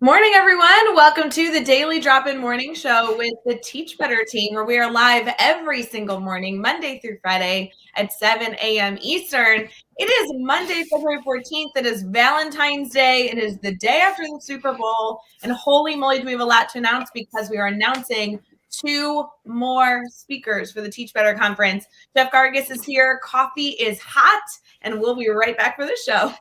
Morning, everyone. Welcome to the Daily Drop-In Morning Show with the Teach Better team, where we are live every single morning, Monday through Friday at 7 a.m. Eastern. It is Monday, February 14th. It is Valentine's Day. It is the day after the Super Bowl. And holy moly, do we have a lot to announce because we are announcing two more speakers for the Teach Better conference. Jeff Gargas is here. Coffee is hot, and we'll be right back for the show.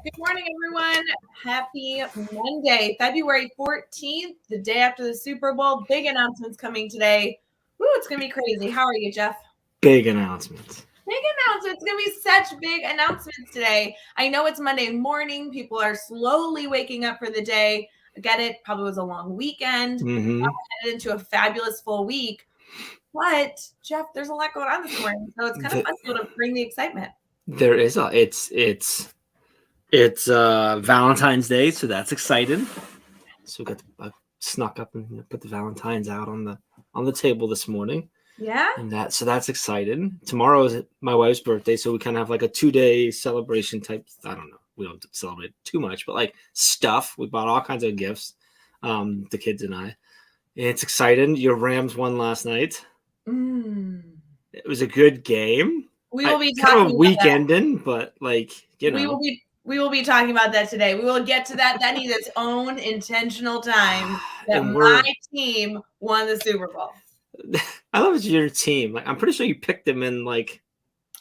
Good morning, everyone. Happy Monday, February 14th, the day after the Super Bowl. Big announcements coming today. Woo, it's going to be crazy. How are you, Jeff? Big announcements. Big announcements. It's going to be such big announcements today. I know it's Monday morning. People are slowly waking up for the day. I get it. Probably was a long weekend. Mm-hmm. Headed into a fabulous full week. But, Jeff, there's a lot going on this morning. So it's kind of fun to bring the excitement. There is it's Valentine's Day, so that's exciting. So I snuck up and put the Valentines out on the table this morning. Yeah. And that's exciting. Tomorrow is my wife's birthday, so we kind of have like a 2-day celebration type. I don't know. We don't celebrate too much, but like stuff. We bought all kinds of gifts, the kids and I. It's exciting. Your Rams won last night. It was a good game. We will be talking kind of a week ending, but like, you know. We will be talking about that today. We will get to that. That needs its own intentional time that my team won the Super Bowl. I love your team. Like, I'm pretty sure you picked them in like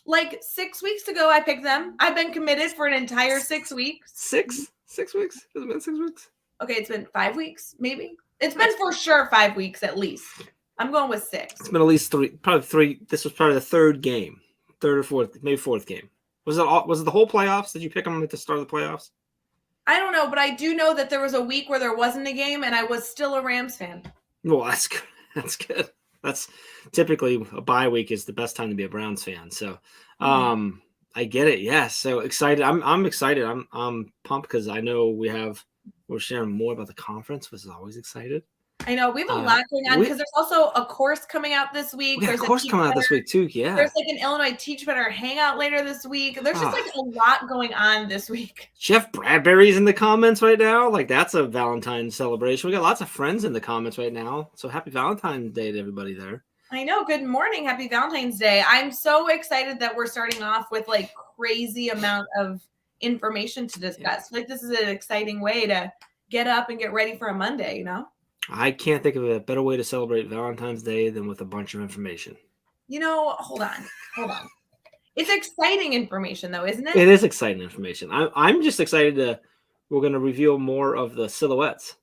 6 weeks ago. I picked them. I've been committed for an entire 6 weeks. 6 weeks? Has it been 6 weeks? Okay, it's been 5 weeks, maybe. It's been for sure 5 weeks at least. I'm going with 6. It's been at least 3, probably 3. This was probably the third game, third or fourth, maybe fourth game. Was it the whole playoffs? Did you pick them at the start of the playoffs? I don't know, but I do know that there was a week where there wasn't a game, and I was still a Rams fan. Well, that's good. That's good. That's typically a bye week is the best time to be a Browns fan. So, I get it. Yes. So excited. I'm excited. I'm pumped because I know we're sharing more about the conference, which is always excited. I know we have a lot going on because there's also a course coming out this week. There's a course coming out this week too. Yeah. There's like an Illinois Teach Better hangout later this week. There's just like a lot going on this week. Jeff Bradbury's in the comments right now. Like that's a Valentine's celebration. We got lots of friends in the comments right now. So happy Valentine's Day to everybody there. I know. Good morning. Happy Valentine's Day. I'm so excited that we're starting off with like crazy amount of information to discuss. Yeah. Like this is an exciting way to get up and get ready for a Monday, you know? I can't think of a better way to celebrate Valentine's Day than with a bunch of information. You know, hold on. It's exciting information, though, isn't it? It is exciting information. I'm just excited we're going to reveal more of the silhouettes.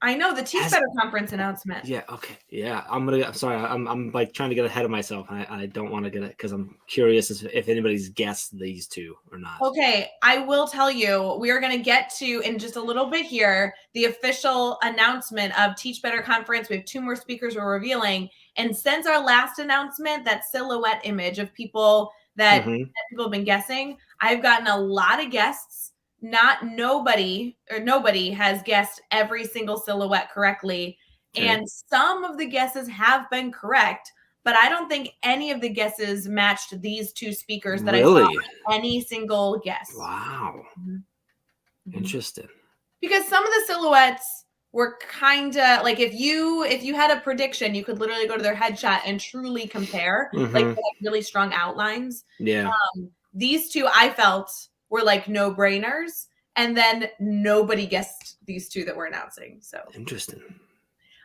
I know the Teach Better conference announcement. Yeah. Okay. Yeah. I'm sorry. I'm like trying to get ahead of myself. I don't want to get it because I'm curious if anybody's guessed these two or not. Okay. I will tell you, we are going to get to in just a little bit here, the official announcement of Teach Better conference. We have 2 more speakers we're revealing. And since our last announcement, that silhouette image of people that people have been guessing, I've gotten a lot of guests. Nobody has guessed every single silhouette correctly. Okay. And some of the guesses have been correct, but I don't think any of the guesses matched these 2 speakers that I saw any single guess. Wow. Interesting. Because some of the silhouettes were kind of like if you had a prediction, you could literally go to their headshot and truly compare like really strong outlines. Yeah. These 2 I felt were like no-brainers, and then nobody guessed these 2 that we're announcing. So interesting.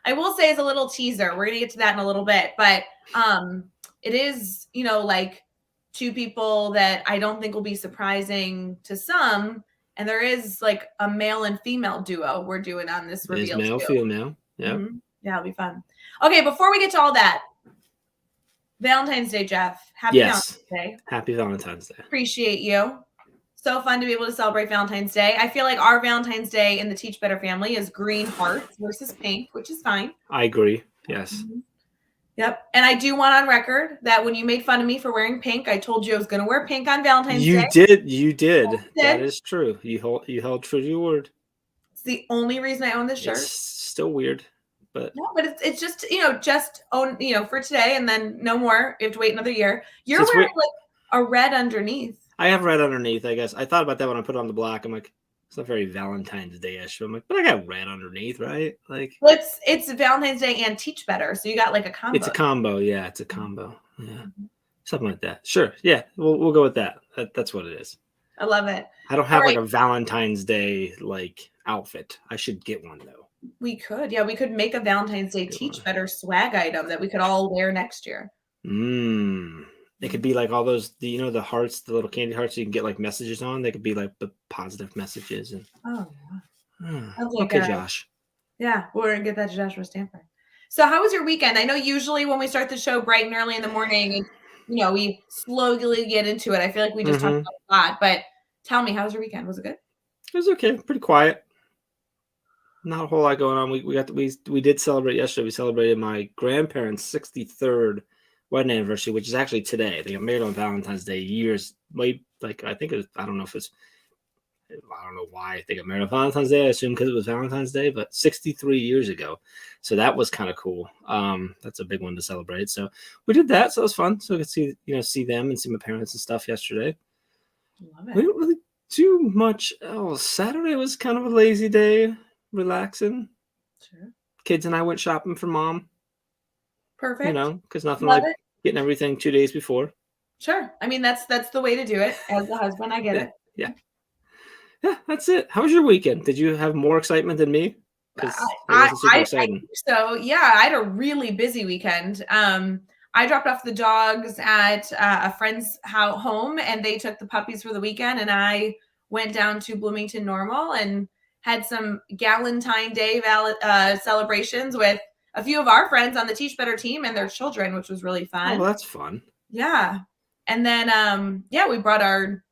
I will say as a little teaser, we're gonna get to that in a little bit, but it is, like 2 people that I don't think will be surprising to some, and there is like a male and female duo we're doing on this reveal. Male, female. Yeah. Yeah, it'll be fun. Okay, before we get to all that, Valentine's Day, Jeff. Happy Valentine's Day. Happy Valentine's Day. Appreciate you. So fun to be able to celebrate Valentine's Day. I feel like our Valentine's Day in the Teach Better family is green hearts versus pink, which is fine. I agree. Yes. Yep. And I do want on record that when you made fun of me for wearing pink, I told you I was going to wear pink on Valentine's Day. You did. I That did. is true. You held true to your word. It's the only reason I own this shirt. It's still weird, but no, but it's just just own for today, and then no more. You have to wait another year. You're Since wearing like a red underneath. I have red underneath. I guess I thought about that when I put on the black. I'm like, it's not very Valentine's Day-ish. But I'm like, but I got red underneath, right? Like, well, it's Valentine's Day and Teach Better, so you got like a combo. it's a combo. Yeah, it's a combo. Yeah, something like that. Sure. Yeah, we'll go with that. That's what it is. I love it. I don't have like a Valentine's Day like outfit. I should get one though. We could, yeah, we could make a Valentine's Day Teach Better swag item that we could all wear next year. They could be like all those, the hearts, the little candy hearts you can get like messages on. They could be like the positive messages. And okay, Josh. Yeah, we're gonna get that to Joshua Stanford. So, how was your weekend? I know usually when we start the show bright and early in the morning, we slowly get into it. I feel like we just talked about a lot, but tell me, how was your weekend? Was it good? It was okay, pretty quiet. Not a whole lot going on. We did celebrate yesterday. We celebrated my grandparents' 63rd wedding anniversary, which is actually today. They got married on Valentine's Day I think it was, I don't know why they got married on Valentine's Day. I assume because it was Valentine's Day, but 63 years ago. So that was kind of cool. That's a big one to celebrate. So we did that. So it was fun. So I could see them and see my parents and stuff yesterday. Love it. We didn't really do much else. Saturday was kind of a lazy day, relaxing. Sure. Kids and I went shopping for mom. Perfect. Because nothing like getting everything 2 days before. Sure. I mean, that's the way to do it. As the husband, I get it. Yeah. Yeah, that's it. How was your weekend? Did you have more excitement than me? I so yeah, I had a really busy weekend. I dropped off the dogs at a friend's home, and they took the puppies for the weekend, and I went down to Bloomington Normal and had some Galentine Day celebrations with a few of our friends on the Teach Better team and their children, which was really fun. Oh, well, that's fun. Yeah. And then we brought our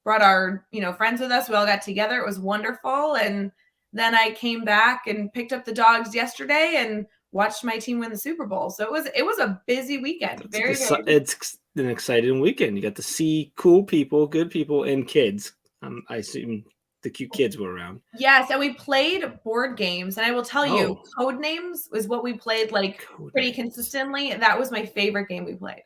friends with us. We all got together. It was wonderful. And then I came back and picked up the dogs yesterday and watched my team win the Super Bowl. So it was a busy weekend. It's an exciting weekend. You got to see cool people, good people, and kids. I assume the cute kids were around. Yes, and we played board games. And I will tell you, Code Names was what we played pretty consistently. That was my favorite game we played.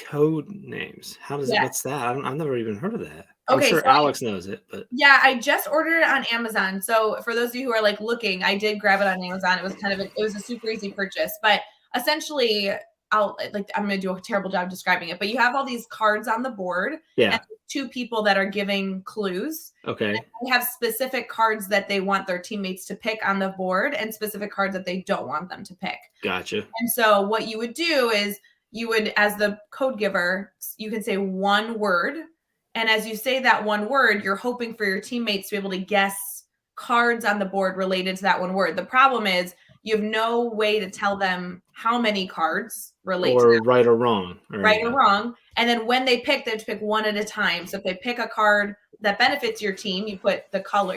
Code Names. What's that? I've never even heard of that. Okay, I'm sure Alex knows it, but yeah, I just ordered it on Amazon. So for those of you who are looking, I did grab it on Amazon. It was it was a super easy purchase, but essentially I'm going to do a terrible job describing it, but you have all these cards on the board. Yeah. And 2 people that are giving clues. Okay. They have specific cards that they want their teammates to pick on the board and specific cards that they don't want them to pick. Gotcha. And so what you would do is you would, as the code giver, you can say one word. And as you say that one word, you're hoping for your teammates to be able to guess cards on the board related to that one word. The problem is you have no way to tell them how many cards relate to that. Right or wrong. Right or wrong. And then when they have to pick one at a time. So if they pick a card that benefits your team, you put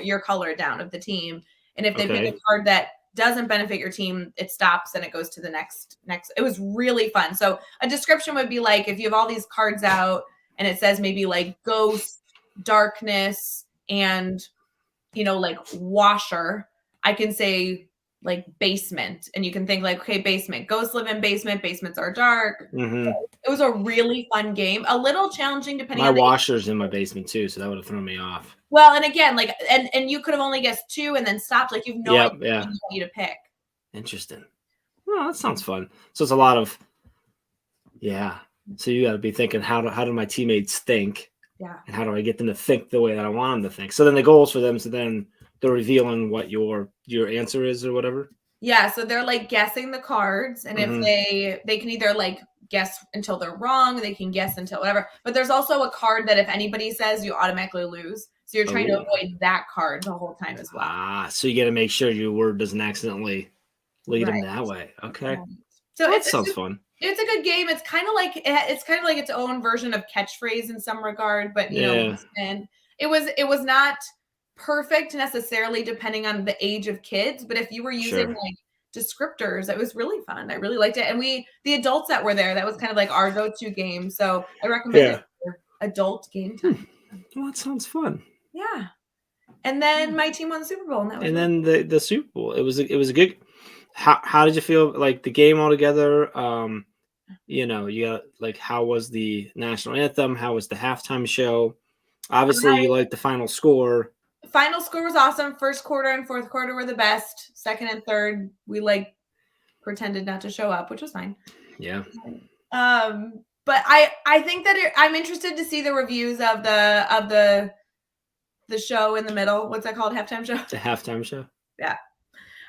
your color down of the team. And if they pick a card that doesn't benefit your team, it stops and it goes to the next. It was really fun. So a description would be like, if you have all these cards out and it says maybe like ghost, darkness, and washer, I can say like basement, and you can think like, okay, basement, ghosts live in basement, basements are dark. Mm-hmm. It was a really fun game, a little challenging depending on my washer's in my basement too, so that would have thrown me off. Well, and again, and you could have only guessed 2 and then stopped, like you've no idea what you want you to pick. Interesting. Well, that sounds fun. So it's a lot of so you got to be thinking, how do my teammates think? Yeah. And how do I get them to think the way that I want them to think? So then the goal is for them to then they're revealing what your answer is or whatever. Yeah, so they're like guessing the cards, and if they can either like guess until they're wrong, they can guess until whatever. But there's also a card that if anybody says, you automatically lose. So you're trying to avoid that card the whole time as well. So you got to make sure your word doesn't accidentally lead them that way. Okay. Right. So that sounds fun. It's a good game. It's kind of like its own version of catchphrase in some regard, but and It was not perfect necessarily depending on the age of kids, but if you were using Sure. like descriptors, it was really fun. I really liked it. And the adults that were there, that was kind of like our go-to game. So I recommend it Yeah. for adult game time. Well, that sounds fun. Yeah. And then my team won the Super Bowl, and that was And really then the Super Bowl. It was a good. How did you feel like the game altogether? You got like, how was the national anthem? How was the halftime show? Obviously, you like the final score. Final score was awesome. First quarter and fourth quarter were the best. Second and third, we like pretended not to show up, which was fine. Yeah. But I think that I'm interested to see the reviews of the show in the middle. What's that called? Halftime show? The halftime show. Yeah.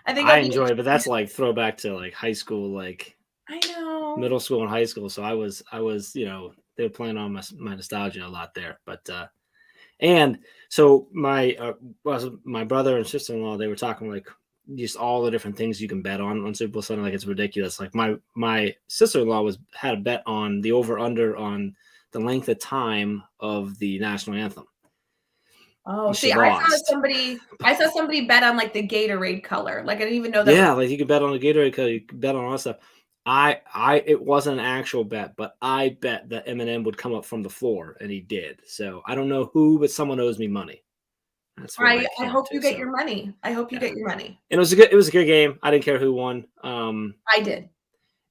I think I enjoy it, but that's like throwback to like high school, like I know. middle school and high school. So I was, they were playing on my nostalgia a lot there. But and so my brother and sister-in-law, they were talking like just all the different things you can bet on Super Bowl Sunday. Like, it's ridiculous. Like my sister-in-law had a bet on the over/under on the length of time of the national anthem. Oh, see, I saw somebody bet on like the Gatorade color. Like, I didn't even know that. Yeah, like you could bet on the Gatorade color, you could bet on all that stuff. It wasn't an actual bet, but I bet that Eminem would come up from the floor, and he did. So I don't know who, but someone owes me money. That's what I hope you get your money. I hope you get your money. And it was a good game. I didn't care who won. I did.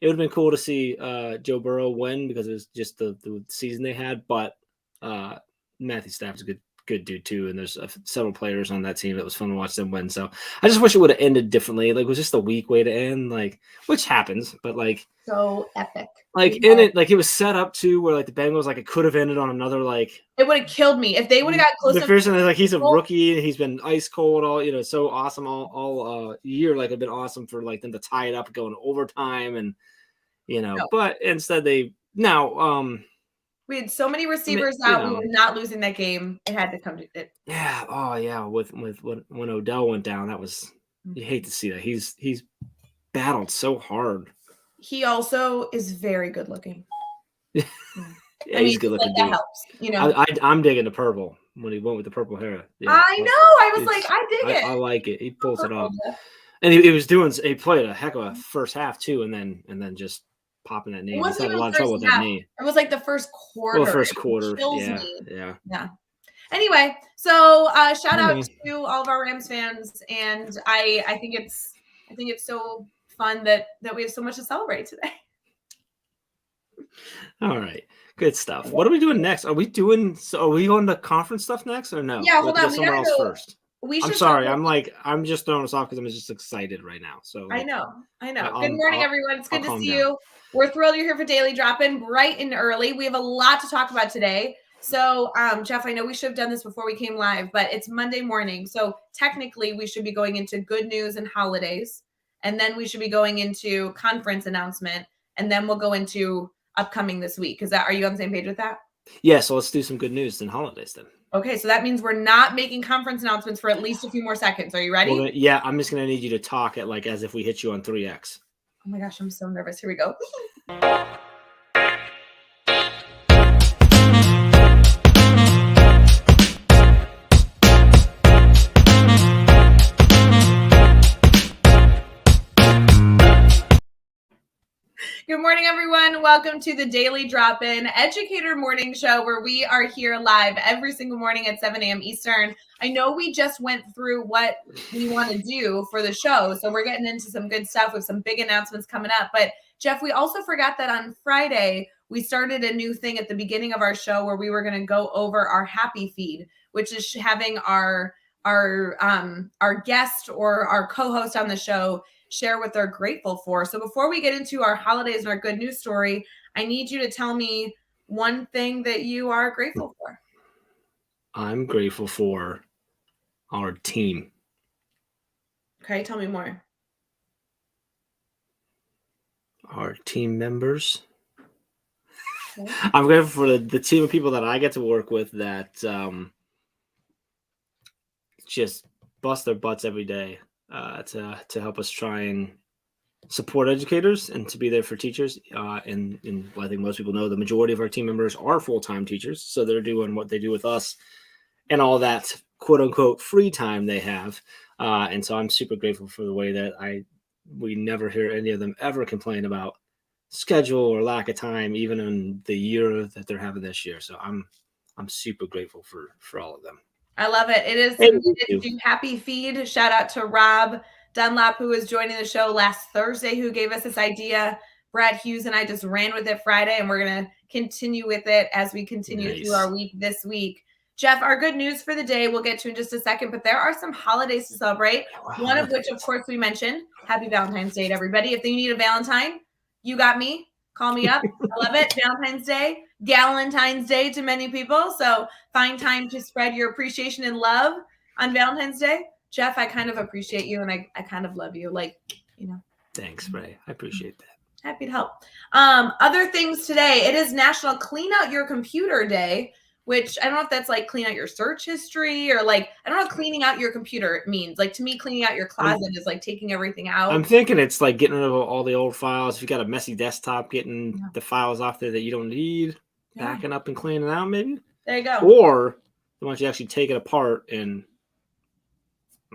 It would have been cool to see Joe Burrow win because it was just the season they had. But Matthew Stafford's a good dude too, and there's several players on that team that was fun to watch them win. So I just wish it would have ended differently. Like, it was just a weak way to end, like, which happens, but like, so epic. Like, in it, like, it was set up to where like the Bengals, like, it could have ended on another, like, it would have killed me if they would have got close. The first one is like, he's a rookie and he's been ice cold all, so awesome all year. Like, it'd been awesome for like them to tie it up, going overtime, and but instead we had so many receivers out. We were not losing that game. It had to come to it. Yeah. Oh yeah. With when Odell went down, that was, you hate to see that. He's battled so hard. He also is very good looking. Yeah, he's good looking. That helps, I'm digging the purple when he went with the purple hair. Yeah, I know. I was like, I dig it. I like it. He pulls it off, and he played a heck of a first half too, and then just popping that knee. He's had a lot of trouble with that knee. It was like the first quarter. Well, first quarter. Yeah. Anyway, so shout out to all of our Rams fans, and I think it's so fun that we have so much to celebrate today. All right, good stuff. What are we doing next? Are we going to conference stuff next, or no? Yeah, hold on. We gotta go first. I'm sorry. I'm just throwing us off because I'm just excited right now. So I know. Good morning, everyone. It's good to see you. We're thrilled you're here for Daily Drop-In, bright and early. We have a lot to talk about today. So, Jeff, I know we should have done this before we came live, but it's Monday morning. So technically we should be going into good news and holidays. And then we should be going into conference announcement. And then we'll go into upcoming this week. Are you on the same page with that? Yeah. So let's do some good news and holidays then. Okay. So that means we're not making conference announcements for at least a few more seconds. Are you ready? Yeah. I'm just going to need you to talk at like as if we hit you on 3X. Oh my gosh. I'm so nervous. Here we go. Good morning, everyone. Welcome to the Daily Drop-In Educator Morning Show, where we are here live every single morning at 7 a.m. Eastern. I know we just went through what we want to do for the show, so we're getting into some good stuff with some big announcements coming up. But, Jeff, we also forgot that on Friday, we started a new thing at the beginning of our show where we were going to go over our happy feed, which is having our guest or our co-host on the show share what they're grateful for. So before we get into our holidays and our good news story, I need you to tell me one thing that you are grateful for. I'm grateful for our team. Okay, tell me more. Our team members. Okay. I'm grateful for the team of people that I get to work with that just bust their butts every day. To help us try and support educators and to be there for teachers. And I think most people know the majority of our team members are full-time teachers, so they're doing what they do with us and all that quote unquote free time they have. And so I'm super grateful for the way that we never hear any of them ever complain about schedule or lack of time, even in the year that they're having this year. So I'm super grateful for all of them. I love it. It is Thank submitted you. to Happy Feed. Shout out to Rob Dunlap, who was joining the show last Thursday, who gave us this idea. Brad Hughes and I just ran with it Friday, and we're going to continue with it as we continue through our week this week. Jeff, our good news for the day we'll get to in just a second, but there are some holidays to celebrate. One of which, of course, we mentioned. Happy Valentine's Day to everybody. If you need a Valentine, you got me. Call me up. I love it. Valentine's Day, Galentine's Day to many people. So find time to spread your appreciation and love on Valentine's Day. Jeff, I kind of appreciate you, and I kind of love you. Like, you know. Thanks, Ray. I appreciate that. Happy to help. Other things today. It is National Clean Out Your Computer Day, which I don't know if that's like clean out your search history or like, I don't know what cleaning out your computer means. Like, to me, cleaning out your closet is like taking everything out. I'm thinking it's like getting rid of all the old files. If you got a messy desktop, getting the files off there that you don't need, backing up and cleaning out maybe. There you go. Or why don't you actually take it apart and...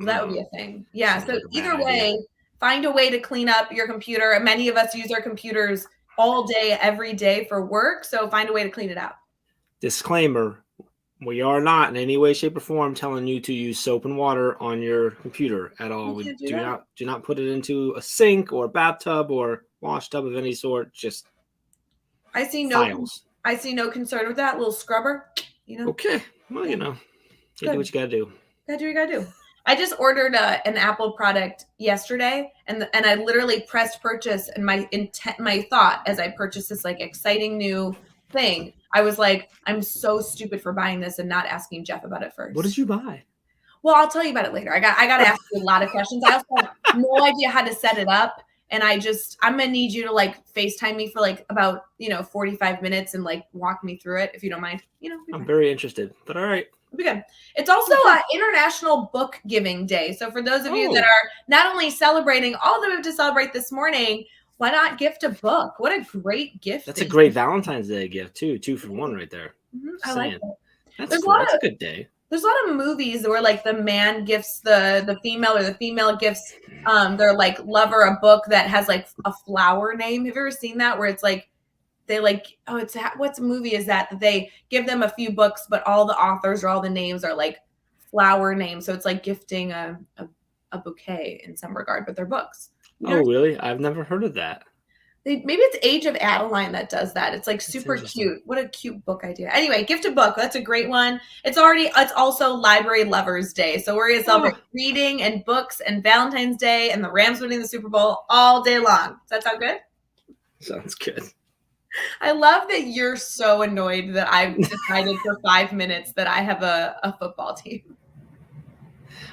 That would be a thing. Yeah. So either way, find a way to clean up your computer. Many of us use our computers all day, every day for work. So find a way to clean it out. Disclaimer, we are not in any way, shape, or form telling you to use soap and water on your computer at all. We do not put it into a sink or a bathtub or wash tub of any sort. Just I see files. I see no concern with that. Little scrubber, you know. Okay. Well, you know, you do what you gotta do. Gotta do what you gotta do. I just ordered an Apple product yesterday, and I literally pressed purchase, and my thought as I purchased this like exciting new thing, I was like, I'm so stupid for buying this and not asking Jeff about it first. What did you buy? Well, I'll tell you about it later. I got to ask you a lot of questions. I also have no idea how to set it up, and I'm gonna need you to like FaceTime me for like about 45 minutes and like walk me through it if you don't mind. I'm very interested, but all right. It'll be good. It's also International Book Giving Day. So for those of you that are not only celebrating all that we have to celebrate this morning, why not gift a book? What a great gift. That's a great Valentine's Day gift too. 2 for 1 right there. Mm-hmm. I like it. That's cool. That's a good day. There's a lot of movies where like the man gifts the female or the female gifts their like lover a book that has like a flower name. Have you ever seen that where it's like they like, what's a movie is that they give them a few books, but all the authors or all the names are like flower names. So it's like gifting a bouquet in some regard, but they're books. Really? I've never heard of that. Maybe it's Age of Adeline that does that. It's like super cute. What a cute book idea. Anyway, gift a book. That's a great one. It's also Library Lovers Day. So we're going to celebrate reading and books and Valentine's Day and the Rams winning the Super Bowl all day long. Does that sound good? Sounds good. I love that you're so annoyed that I've decided for 5 minutes that I have a football team.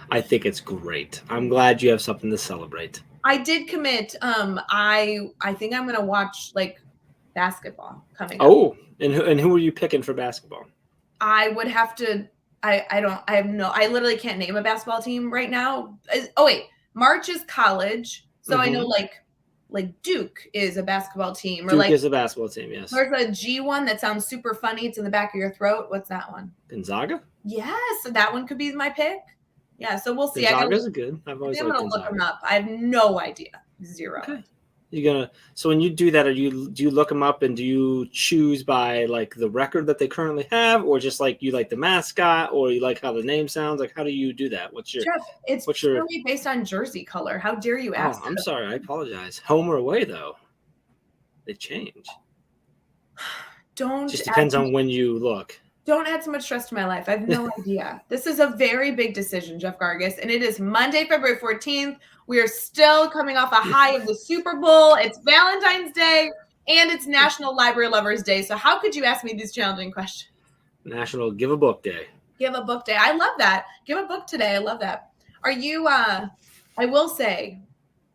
I think it's great. I'm glad you have something to celebrate. I did commit. I think I'm going to watch like basketball coming up. Oh, and who are you picking for basketball? I would have to. I literally can't name a basketball team right now. Oh wait, March is college, so I know like Duke is a basketball team, or Duke like is a basketball team. Yes. There's a G one that sounds super funny. It's in the back of your throat. What's that one? Gonzaga. Yes, so that one could be my pick. Yeah, so we'll see. Gonzaga's good. I'm gonna look them up. I have no idea. Zero. Okay. So when you do that, do you look them up and do you choose by like the record that they currently have, or just like you like the mascot, or you like how the name sounds? Like, how do you do that? It's purely based on jersey color. How dare you ask? I'm sorry. I apologize. Home or away though, they change. Just depends on when you look. Don't add so much stress to my life. I have no idea. This is a very big decision, Jeff Gargas, and it is Monday, February 14th. We are still coming off a high of the Super Bowl. It's Valentine's Day, and it's National Library Lovers Day. So how could you ask me these challenging questions? National Give a Book Day. Give a book day. I love that. Give a book today. I love that. Are you, I will say,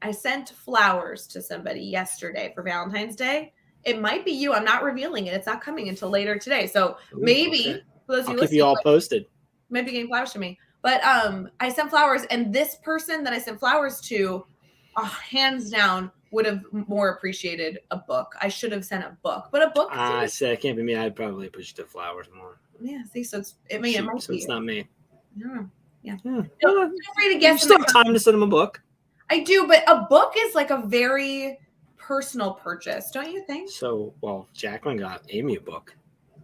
I sent flowers to somebody yesterday for Valentine's Day. It might be you. I'm not revealing it. It's not coming until later today. So maybe I'll keep you all posted. Maybe getting flowers to me. But I sent flowers, and this person that I sent flowers to, hands down, would have more appreciated a book. I should have sent a book, but a book. I said it can't be me. I'd probably push the flowers more. Yeah, see, so it Shoot, might so be. it's not me. Yeah. Yeah. Feel free to guess. You still have time to send them a book. I do, but a book is like a very personal purchase, don't you think? So, well, Jacqueline got Amy a book.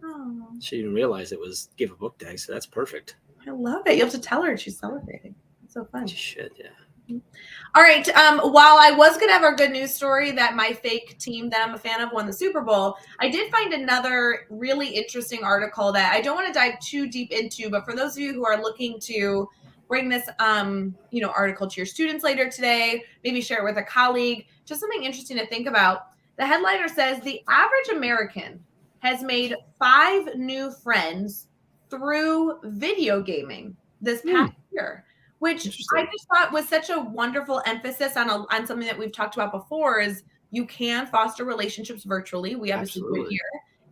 Oh, She didn't realize it was Give a Book Day, so that's perfect. I love it. You have to tell her she's celebrating. It's so fun. She should, yeah. All right. While I was going to have our good news story that my fake team that I'm a fan of won the Super Bowl, I did find another really interesting article that I don't want to dive too deep into, but for those of you who are looking to bring this, article to your students later today, maybe share it with a colleague, just something interesting to think about. The headliner says the average American has made 5 new friends through video gaming this past year, which I just thought was such a wonderful emphasis on something that we've talked about before is you can foster relationships virtually. We obviously do it here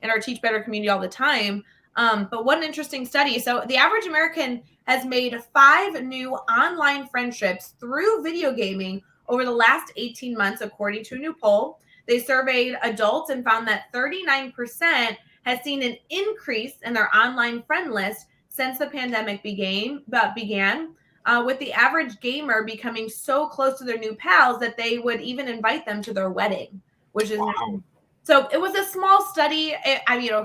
in our Teach Better community all the time. But what an interesting study. So the average American has made 5 new online friendships through video gaming over the last 18 months, according to a new poll. They surveyed adults and found that 39% has seen an increase in their online friend list since the pandemic began, with the average gamer becoming so close to their new pals that they would even invite them to their wedding, which is so it was a small study.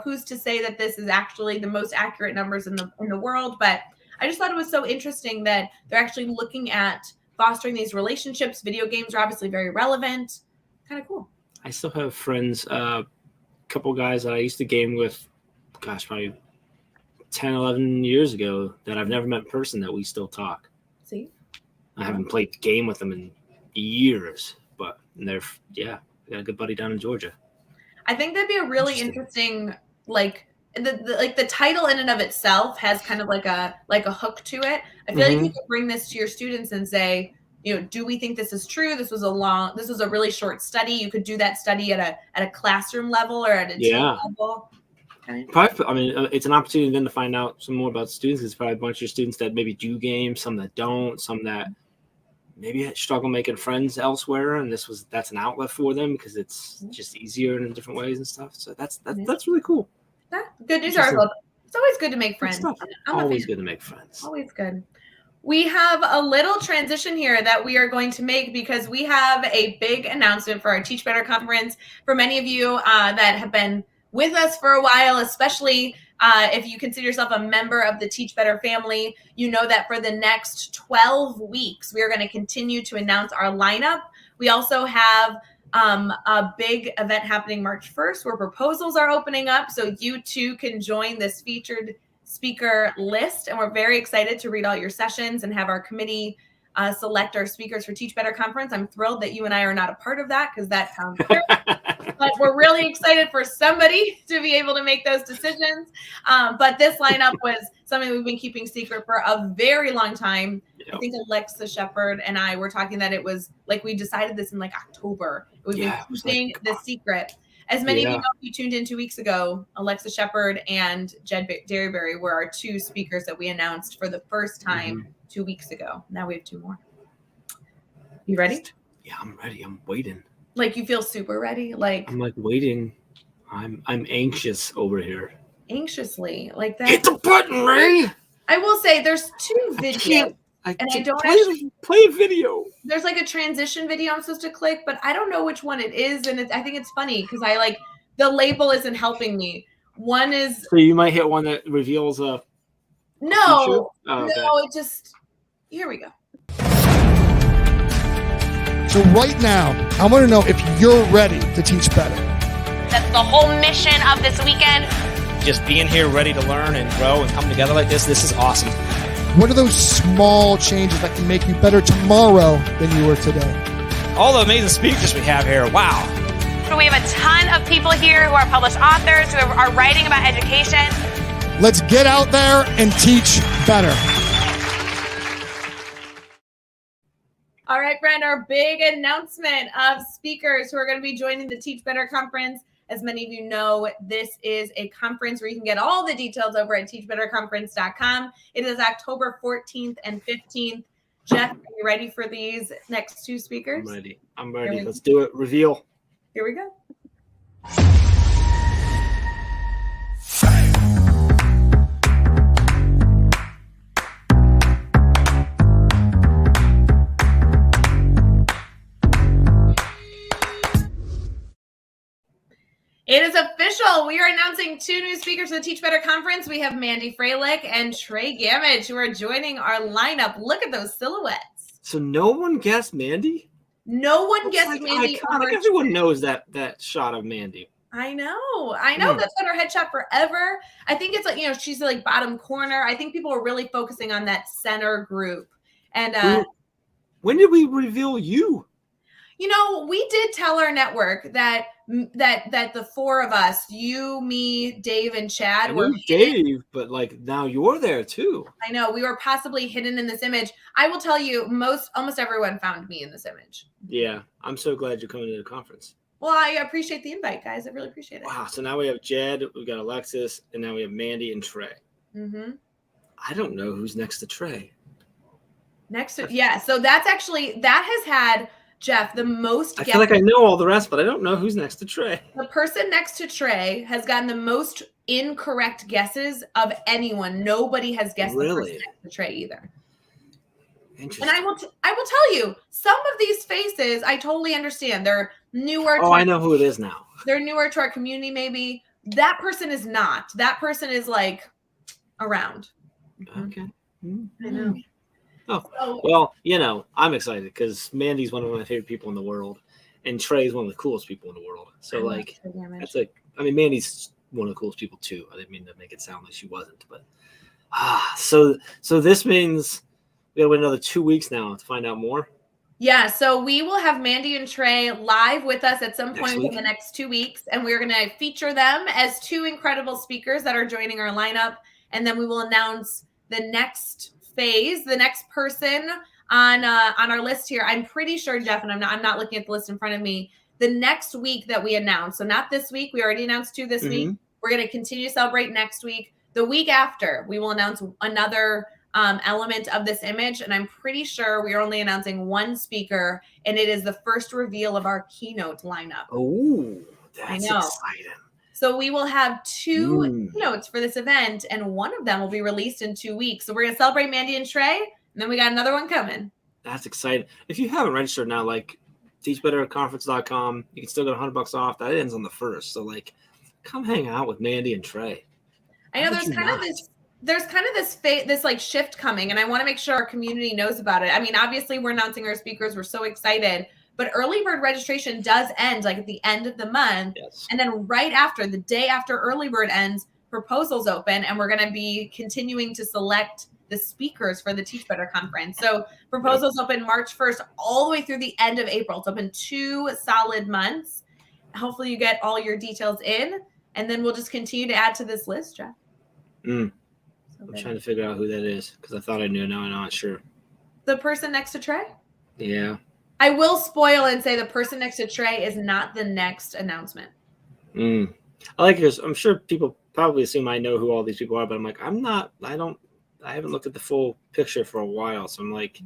Who's to say that this is actually the most accurate numbers in the world? But I just thought it was so interesting that they're actually looking at fostering these relationships. Video games are obviously very relevant. Kind of cool. I still have friends, a couple guys that I used to game with, probably 10, 11 years ago that I've never met in person that we still talk. See? I haven't played the game with them in years, but we got a good buddy down in Georgia. I think that'd be a really interesting, the title in and of itself has kind of like a hook to it. I feel like you could bring this to your students and say, do we think this is true? This was a really short study. You could do that study at a classroom level or at a team level. Probably, it's an opportunity then to find out some more about students. There's probably a bunch of students that maybe do games, some that don't, some that maybe struggle making friends elsewhere, and that's an outlet for them because it's just easier in different ways and stuff. So that's really cool. Good news article. It's always good to make friends. Always good to make friends. Always good. We have a little transition here that we are going to make because we have a big announcement for our Teach Better conference. For many of you that have been with us for a while, especially if you consider yourself a member of the Teach Better family, you know that for the next 12 weeks, we are going to continue to announce our lineup. We also have a big event happening March 1st where proposals are opening up. So you too can join this featured speaker list. And we're very excited to read all your sessions and have our committee select our speakers for Teach Better Conference. I'm thrilled that you and I are not a part of that because that sounds great. But we're really excited for somebody to be able to make those decisions. But this lineup was something we've been keeping secret for a very long time. Yep. I think Alexa Shepard and I were talking that it was like we decided this in October. We've been keeping the secret. As many of you know, if you tuned in 2 weeks ago, Alexa Shepard and Jed Derryberry were our 2 speakers that we announced for the first time 2 weeks ago. Now we have 2 more. You ready? Yeah, I'm ready. I'm waiting. You feel super ready? I'm waiting. I'm anxious over here. Anxiously, like that. Hit the button, Ray. I will say there's 2 videos. I don't play a video. There's a transition video I'm supposed to click, but I don't know which one it is, and I think it's funny because the label isn't helping me. One is so you might hit one that reveals a. No, it just. Here we go. So right now, I want to know if you're ready to teach better. That's the whole mission of this weekend. Just being here ready to learn and grow and come together like this is awesome. What are those small changes that can make you better tomorrow than you were today? All the amazing speakers we have here, wow. So we have a ton of people here who are published authors, who are writing about education. Let's get out there and teach better. All right, Brent, our big announcement of speakers who are going to be joining the Teach Better Conference. As many of you know, this is a conference where you can get all the details over at teachbetterconference.com. It is October 14th and 15th. Jeff, are you ready for these next 2 speakers? I'm ready. Let's do it. Reveal. Here we go. It is official. We are announcing 2 new speakers for the Teach Better Conference. We have Mandy Freilich and Trey Gamage who are joining our lineup. Look at those silhouettes. So no one guessed Mandy? No one Looks guessed like Mandy. iconic. Everyone knows that shot of Mandy. I know. That's been her headshot forever. I think it's like, she's like bottom corner. I think people are really focusing on that center group. And when did we reveal you? We did tell our network that the 4 of us, you, me, Dave, and Chad, were Dave, but like now you're there too. I know we were possibly hidden in this image. I will tell you, almost everyone found me in this image. Yeah, I'm so glad you're coming to the conference. Well, I appreciate the invite, guys. I really appreciate it. Wow. So now we have Jed, we've got Alexis, and now we have Mandy and Trey. Mm-hmm. I don't know who's next to Trey. So that has had Jeff the most. I feel like I know all the rest, but I don't know who's next to Trey. The person next to Trey has gotten the most incorrect guesses of anyone. Nobody has guessed the person next to Trey either. And I will tell you, some of these faces, I totally understand. They're newer. I know who it is now. They're newer to our community, maybe. That person is not. That person is like around. Okay. I know. Oh, well, I'm excited because Mandy's one of my favorite people in the world, and Trey's one of the coolest people in the world. So, that's Mandy's one of the coolest people too. I didn't mean to make it sound like she wasn't, but so this means we gotta wait another 2 weeks now to find out more. Yeah, so we will have Mandy and Trey live with us at some point in the next 2 weeks, and we're going to feature them as 2 incredible speakers that are joining our lineup, and then we will announce the next phase, the next person on our list here. I'm pretty sure, Jeff, and I'm not looking at the list in front of me, the next week that we announce. So not this week. We already announced 2 this week. We're going to continue to celebrate next week. The week after, we will announce another element of this image. And I'm pretty sure we are only announcing 1 speaker, and it is the first reveal of our keynote lineup. Oh, that's exciting. So we will have 2 keynotes for this event, and one of them will be released in 2 weeks. So we're going to celebrate Mandy and Trey, and then we got another one coming. That's exciting. If you haven't registered now, like teachbetterconference.com, you can still get $100 off. That ends on the 1st. So come hang out with Mandy and Trey. I know there's kind of this like shift coming, and I want to make sure our community knows about it. I mean, obviously we're announcing our speakers. We're so excited. But early bird registration does end at the end of the month. Yes. And then right after, the day after early bird ends, proposals open, and we're going to be continuing to select the speakers for the Teach Better Conference. So proposals open March 1st all the way through the end of April. It's open 2 solid months. Hopefully you get all your details in, and then we'll just continue to add to this list, Jeff. I'm trying to figure out who that is because I thought I knew. Now I'm not sure. The person next to Trey? Yeah. I will spoil and say the person next to Trey is not the next announcement. I like it because I'm sure people probably assume I know who all these people are, but I'm like, I haven't looked at the full picture for a while. So I'm like,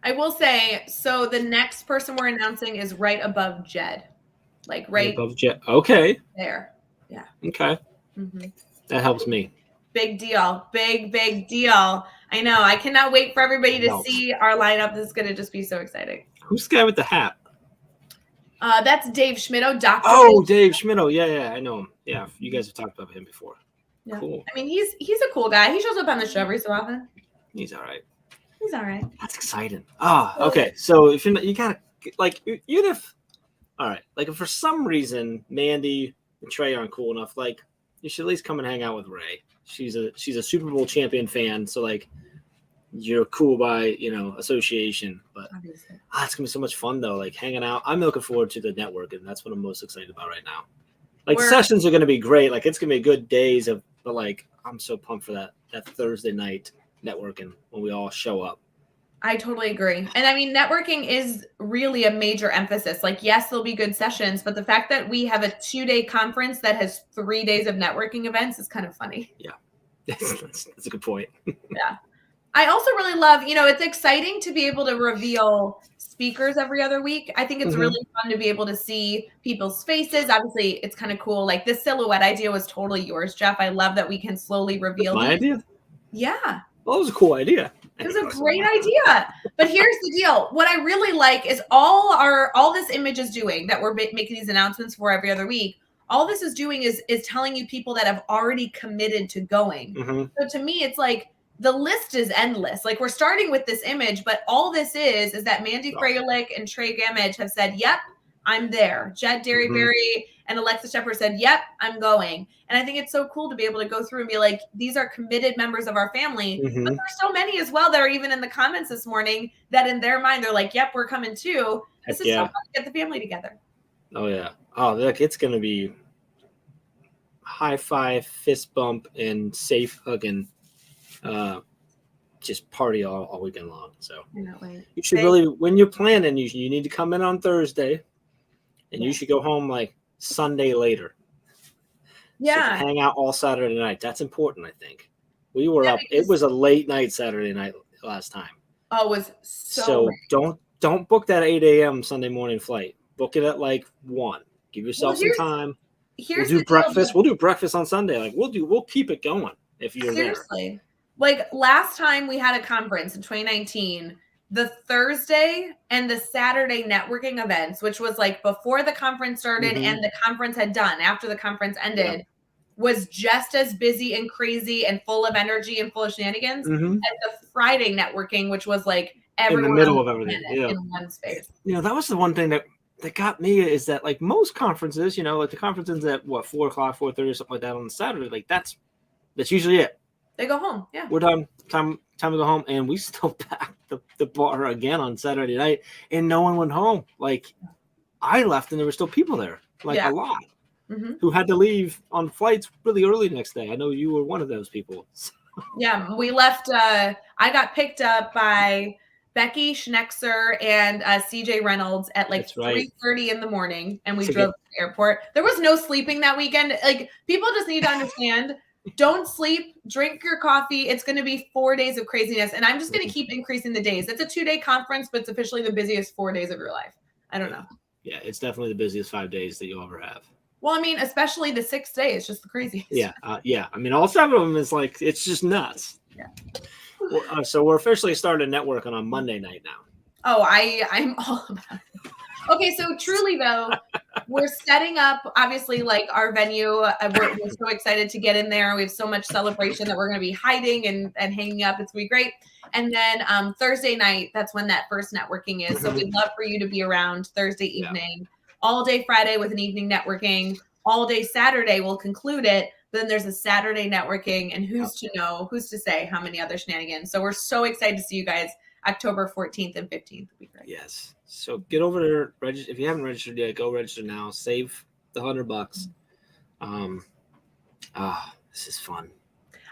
I will say, so the next person we're announcing is right above Jed. Right above Jed. Okay. There. Yeah. Okay. That helps me. Big deal. Big deal. I know. I cannot wait for everybody to see our lineup. This is going to just be so exciting. Who's the guy with the hat? That's Dave Schmitto, Dr. Oh, Dave Schmitto. Yeah, I know him. Yeah, you guys have talked about him before. Yeah. Cool. I mean, he's a cool guy. He shows up on the show every so often. He's all right. That's exciting. Okay. So if you gotta even if all right, if for some reason Mandy and Trey aren't cool enough, you should at least come and hang out with Ray. She's a Super Bowl champion fan, so you're cool by association. But it's gonna be so much fun though, hanging out. I'm looking forward to the network, and that's what I'm most excited about right now. Sessions are gonna be great. It's gonna be good days but I'm so pumped for that Thursday night networking when we all show up. I totally agree. And I mean, networking is really a major emphasis. Yes, there'll be good sessions, but the fact that we have a 2-day conference that has 3 days of networking events is kind of funny. Yeah, that's a good point. Yeah. I also really love, it's exciting to be able to reveal speakers every other week. I think it's really fun to be able to see people's faces. Obviously, it's kind of cool. This silhouette idea was totally yours, Jeff. I love that we can slowly reveal my idea? Yeah. Well, that was a cool idea. It was a great idea. But here's the deal. What I really like is all this image is doing that we're making these announcements for every other week. All this is doing is telling you people that have already committed to going. Mm-hmm. So to me, it's like the list is endless. Like we're starting with this image, but all this is that Mandy Fralick and Trey Gamage have said, yep, I'm there. Jed Derryberry and Alexa Shepard said, yep, I'm going. And I think it's so cool to be able to go through and be like, these are committed members of our family. But there's so many as well that are even in the comments this morning that in their mind, they're like, yep, we're coming too. This is so fun to get the family together. Oh, yeah. Oh, look, it's going to be high five, fist bump, and safe hugging. Just party all weekend long. So you should really, when you're planning, you need to come in on Thursday, and you should go home like Sunday later. Yeah. So hang out all Saturday night. That's important, I think. We were up. It was a late night Saturday night last time. Oh, it was so don't book that 8 a.m. Sunday morning flight. Book it at like 1. Give yourself some time. We'll do breakfast. We'll do breakfast on Sunday. Like we'll keep it going if you're there. Like last time we had a conference in 2019, the Thursday and the Saturday networking events, which was like before the conference started and the conference had done, after the conference ended, was just as busy and crazy and full of energy and full of shenanigans as the Friday networking, which was like everyone in the middle of everything in one space. That was the one thing that got me is that like most conferences, like the conference ends at 4 o'clock, 4:30 or something like that on Saturday. Like that's usually it. They go home. Yeah. We're done. Time to go home. And we still packed the bar again on Saturday night and no one went home. Like I left and there were still people there, like a lot, who had to leave on flights really early the next day. I know you were one of those people. Yeah. We left. I got picked up by Becky Schnexer and CJ Reynolds at like 3:30 in the morning. And we drove to the airport. There was no sleeping that weekend. Like people just need to understand. Don't sleep, drink your coffee. It's going to be 4 days of craziness. And I'm just going to keep increasing the days. It's a 2-day conference, but it's officially the busiest 4 days of your life. I don't know. Yeah, it's definitely the busiest 5 days that you'll ever have. Well, I mean, especially the 6th day. It's just the craziest. Yeah. I mean, all 7 of them is like, it's just nuts. Yeah. So we're officially starting networking on Monday night now. Oh, I'm all about it. Okay, so truly though, we're setting up obviously like our venue. We're so excited to get in there. We have so much celebration that we're going to be hiding and hanging up. It's going to be great. And then Thursday night, that's when that first networking is. So we'd love for you to be around Thursday evening, all day Friday with an evening networking, all day Saturday. We'll conclude it. Then there's a Saturday networking, and who's to say how many other shenanigans. So we're so excited to see you guys October 14th and 15th. Will be great. Yes. So get over there, register. If you haven't registered yet, go register now. Save the $100. This is fun.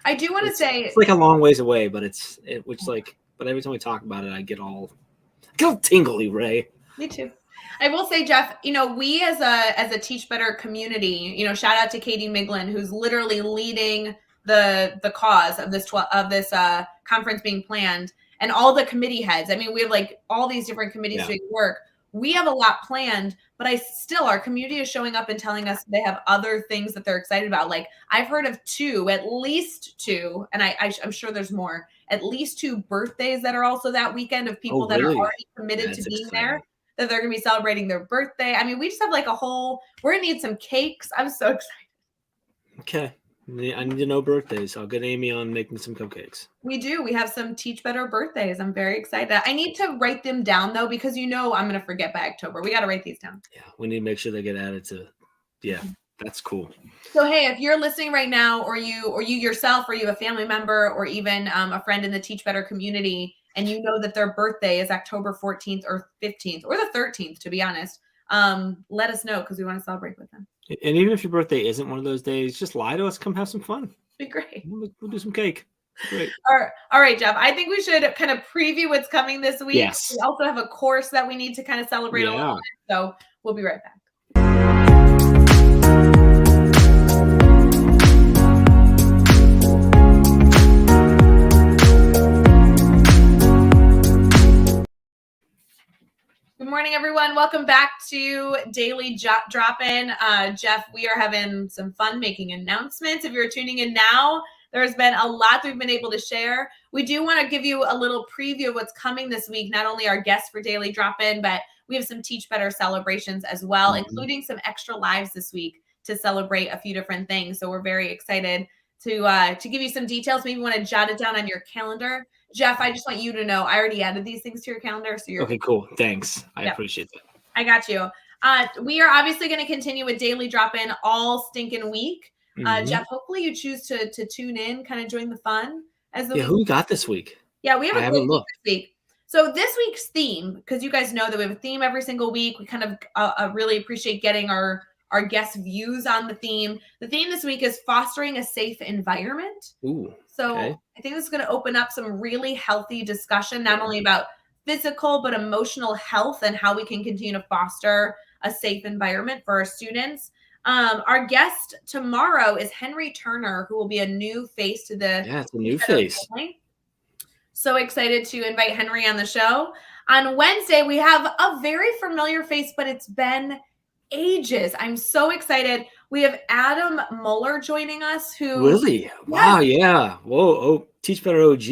I do want to say it's like a long ways away, but but every time we talk about it, I get all tingly, Ray. Me too. I will say, Jeff, we as a Teach Better community, shout out to Katie Miglin, who's literally leading the cause of this conference being planned. And all the committee heads. I mean, we have like all these different committees doing work. We have a lot planned, but our community is showing up and telling us they have other things that they're excited about. Like I've heard of at least two, and I'm sure there's more, at least 2 birthdays that are also that weekend of people that are already committed to being there, that they're going to be celebrating their birthday. I mean, we just have like we're going to need some cakes. I'm so excited. Okay. I need to know birthdays. I'll get Amy on making some cupcakes. We do. We have some Teach Better birthdays. I'm very excited. I need to write them down though, because I'm going to forget by October. We got to write these down. Yeah, we need to make sure they get added to. Yeah, that's cool. So hey, if you're listening right now, or you yourself, or you a family member, or even a friend in the Teach Better community, and you know that their birthday is October 14th or 15th or the 13th, to be honest, let us know because we want to celebrate with them. And even if your birthday isn't one of those days, just lie to us. Come have some fun. Be great. We'll do some cake. Great. All right, Jeff. I think we should kind of preview what's coming this week. Yes. We also have a course that we need to kind of celebrate a little bit. So we'll be right back. Good morning, everyone. Welcome back to Daily Drop-In. Jeff, we are having some fun making announcements. If you're tuning in now, There's been a lot that we've been able to share. We do want to give you a little preview of what's coming this week, not only our guests for Daily Drop-In, but we have some Teach Better celebrations as well, including some extra lives this week to celebrate a few different things. So we're very excited to give you some details. Maybe you want to jot it down on your calendar. Jeff, I just want you to know I already added these things to your calendar. So you're okay, cool. Thanks. I appreciate that. I got you. We are obviously going to continue with Daily Drop-In all stinking week. Jeff, hopefully you choose to tune in, kind of join the fun as the week. Who we got this week? Yeah, we have a great week this week. So this week's theme, because you guys know that we have a theme every single week, we kind of really appreciate getting our guest views on the theme. The theme this week is fostering a safe environment. Ooh. So okay. I think this is going to open up some really healthy discussion, not only about physical, but emotional health and how we can continue to foster a safe environment for our students. Our guest tomorrow is Henry Turner, who will be a new face to the it's a new face. Family. So excited to invite Henry on the show. On Wednesday, we have a very familiar face, but it's been ages. I'm so excited. We have Adam Muller joining us. Who really? Wow, yeah. Whoa, oh, Teach Better OG.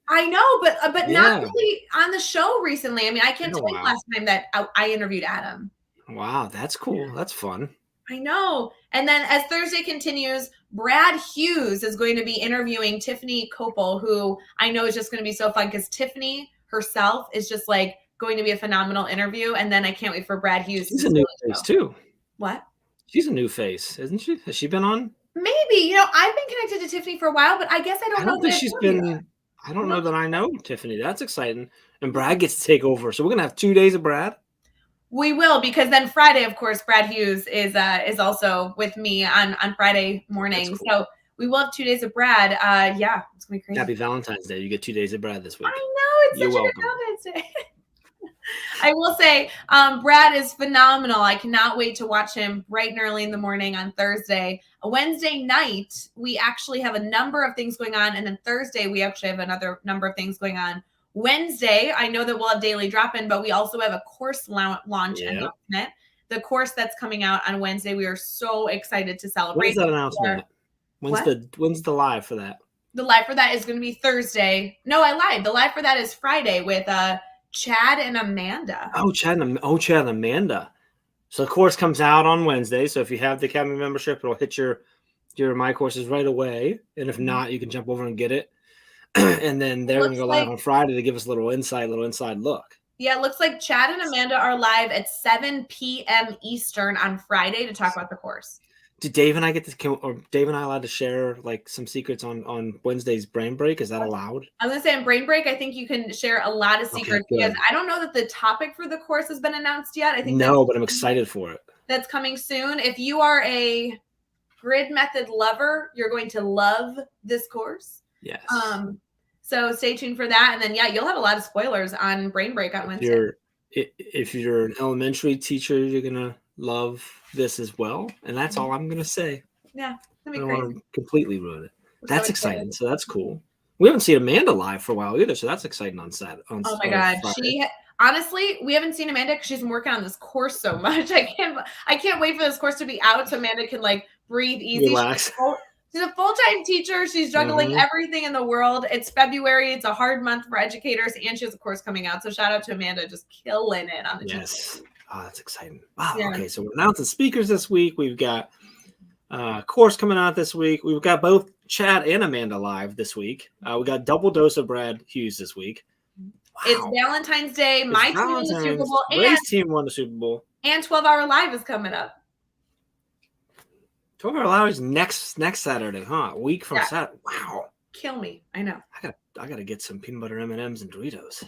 I know, but not really on the show recently. I mean, I can't tell you last time that I interviewed Adam. Wow, that's cool. That's fun. I know. And then as Thursday continues, Brad Hughes is going to be interviewing Tiffany Copel, who I know is just going to be so fun because Tiffany herself is just like going to be a phenomenal interview. And then I can't wait for Brad Hughes. She's a new face too. What? She's a new face, isn't she? Has she been on? Maybe. I've been connected to Tiffany for a while, but I guess I don't know. I don't know that I know Tiffany. That's exciting. And Brad gets to take over. So we're going to have 2 days of Brad? We will, because then Friday, of course, Brad Hughes is also with me on Friday morning. Cool. So we will have 2 days of Brad. It's going to be crazy. Happy Valentine's Day. You get 2 days of Brad this week. I know. It's such a good Valentine's Day. I will say Brad is phenomenal. I cannot wait to watch him bright and early in the morning on Thursday. Wednesday night, we actually have a number of things going on. And then Thursday, we actually have another number of things going on. Wednesday, I know that we'll have Daily Drop-In, but we also have a course launch announcement. The course that's coming out on Wednesday, we are so excited to celebrate. When's that announcement? When's the live for that? The live for that is going to be Thursday. No, I lied. The live for that is Friday with Chad and Amanda. Chad and Amanda. So the course comes out on Wednesday. So if you have the Academy membership, it'll hit your My Courses right away. And if not, you can jump over and get it. And then they're going to go live on Friday to give us a little inside look. Yeah, it looks like Chad and Amanda are live at 7 p.m. Eastern on Friday to talk about the course. Did Dave and I Dave and I allowed to share like some secrets on Wednesday's Brain Break? Is that allowed? I was going to say in Brain Break, I think you can share a lot of secrets because I don't know that the topic for the course has been announced yet. I think but I'm excited for it. That's coming soon. If you are a grid method lover, you're going to love this course. Yes. So stay tuned for that. And then, you'll have a lot of spoilers on Brain Break on Wednesday. If you're an elementary teacher, you're going to love this as well. And that's all I'm going to say. Yeah. I don't want to completely ruin it. That's exciting. So that's cool. We haven't seen Amanda live for a while either. So that's exciting on Saturday. Oh my God. Honestly, we haven't seen Amanda because she's been working on this course so much. I can't wait for this course to be out so Amanda can like breathe easy. Relax. She's a full-time teacher. She's juggling everything in the world. It's February. It's a hard month for educators, and she has a course coming out. So shout out to Amanda, just killing it on the Yes. Oh, that's exciting. Wow. Yeah. Okay, so we're announcing speakers this week. We've got a course coming out this week. We've got both Chad and Amanda live this week. We got double dose of Brad Hughes this week. Wow. It's Valentine's Day. My team won the Super Bowl. Ray's team won the Super Bowl. And 12-Hour Live is coming up. 12-Hour Live is next Saturday, huh? A week from Saturday. Wow. Kill me. I know. I gotta get some peanut butter M&Ms and Doritos.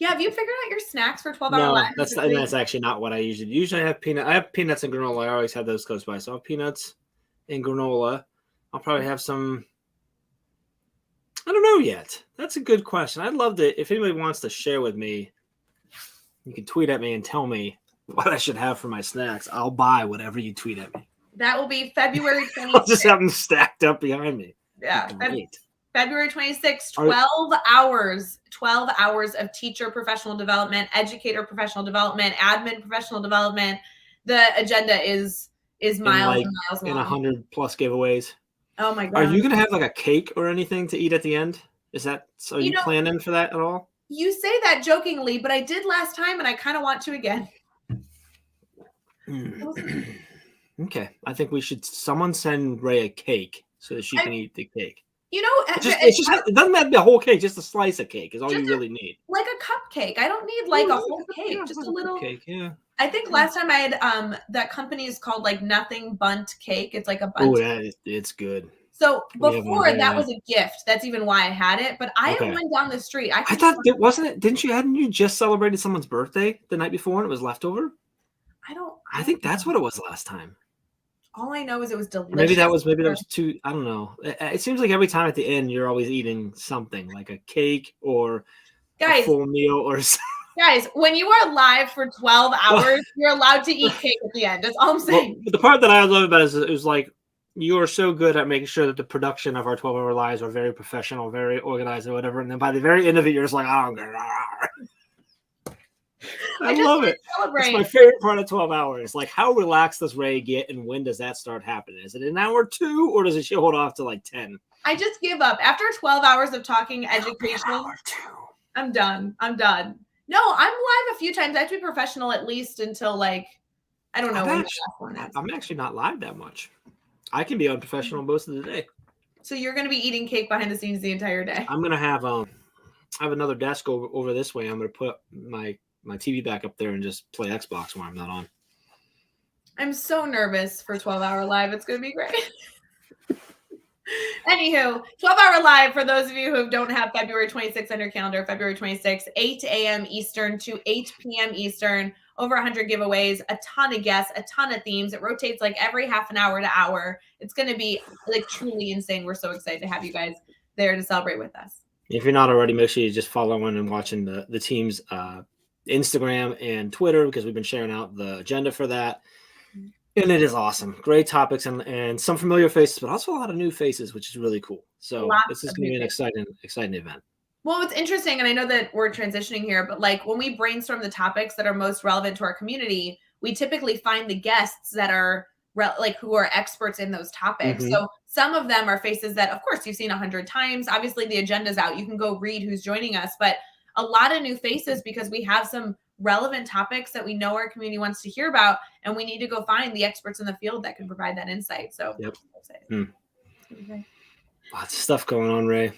Yeah, have you figured out your snacks for 12-Hour Live? That's actually not what I usually have. I have peanuts and granola. I always have those close by. So I have peanuts and granola. I'll probably have some. I don't know yet. That's a good question. I'd love to. If anybody wants to share with me, you can tweet at me and tell me what I should have for my snacks. I'll buy whatever you tweet at me. That will be February 26th. I'll just have them stacked up behind me. Yeah. February 26th, 12 hours of teacher professional development, educator professional development, admin professional development. The agenda is miles and miles long. And 100 plus giveaways. Oh my Are God. you gonna have like a cake or anything to eat at the end? Are you planning for that at all? You say that jokingly, but I did last time and I kind of want to again. Okay. I think someone send Ray a cake so that she can eat the cake. It doesn't have to be a whole cake, just a slice of cake is all you really need. Like a cupcake. I don't need like a whole cake, just a little cake. Yeah. I think last time I had that company is called like Nothing Bunt Cake. It's like a bunt. Oh, it's good. So before that was a gift. That's even why I had it. But I went down the street. I thought it wasn't it. Hadn't you just celebrated someone's birthday the night before and it was leftover? I think that's what it was last time. All I know is it was delicious. Maybe that was too. I don't know. It seems like every time at the end you're always eating something like a cake or a full meal or something. Guys, when you are live for 12 hours, you're allowed to eat cake at the end. That's all I'm saying. Well, the part that I love about it is like you are so good at making sure that the production of our 12-hour lives are very professional, very organized, or whatever. And then by the very end of it, you're just like, oh, I love it. It's my favorite part of 12 hours. Like, how relaxed does Ray get, and when does that start happening? Is it an hour 2, or does she hold off to like 10? I just give up after 12 hours of talking education. I'm done. No, I'm live a few times. I have to be professional at least until like I don't know. I'm actually not live that much. I can be unprofessional most of the day. So you're going to be eating cake behind the scenes the entire day. I'm going to have I have another desk over this way. I'm going to put my TV back up there and just play Xbox when I'm not on. I'm so nervous for 12-hour live. It's going to be great. Anywho, 12-hour live for those of you who don't have February 26th on your calendar, February 26th, 8 a.m. Eastern to 8 p.m. Eastern, over 100 giveaways, a ton of guests, a ton of themes. It rotates like every half an hour to hour. It's going to be like truly insane. We're so excited to have you guys there to celebrate with us. If you're not already, make sure you just follow and watching the team's Instagram and Twitter because we've been sharing out the agenda for that. And it is awesome. Great topics and some familiar faces, but also a lot of new faces, which is really cool. So this is going to be an exciting event. Well, what's interesting, and I know that we're transitioning here, but like when we brainstorm the topics that are most relevant to our community, we typically find the guests that are who are experts in those topics. Mm-hmm. So some of them are faces that, of course, you've seen 100 times. Obviously, the agenda's out. You can go read who's joining us, but a lot of new faces because we have some relevant topics that we know our community wants to hear about, and we need to go find the experts in the field that can provide that insight. So lots of stuff going on, Ray.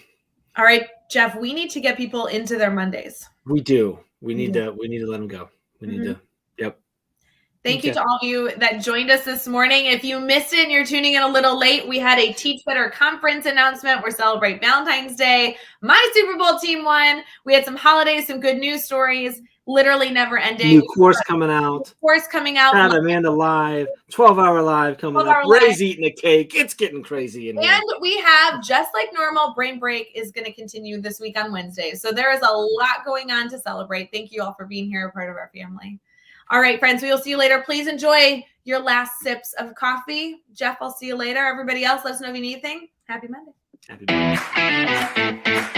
All right, Jeff, we need to get people into their Mondays. We do. We need to let them go. We need to. Yep. Thank you to all of you that joined us this morning. If you missed it and you're tuning in a little late, we had a Teach Better conference announcement. We're celebrating Valentine's Day. My Super Bowl team won. We had some holidays, some good news stories. Literally never ending. New course coming out. Had Amanda live. 12-hour live coming up. Ray's eating a cake. It's getting crazy in here. And we have, just like normal, Brain Break is going to continue this week on Wednesday. So there is a lot going on to celebrate. Thank you all for being here, a part of our family. All right, friends, we will see you later. Please enjoy your last sips of coffee. Jeff, I'll see you later. Everybody else, let us know if you need anything. Happy Monday. Happy Monday.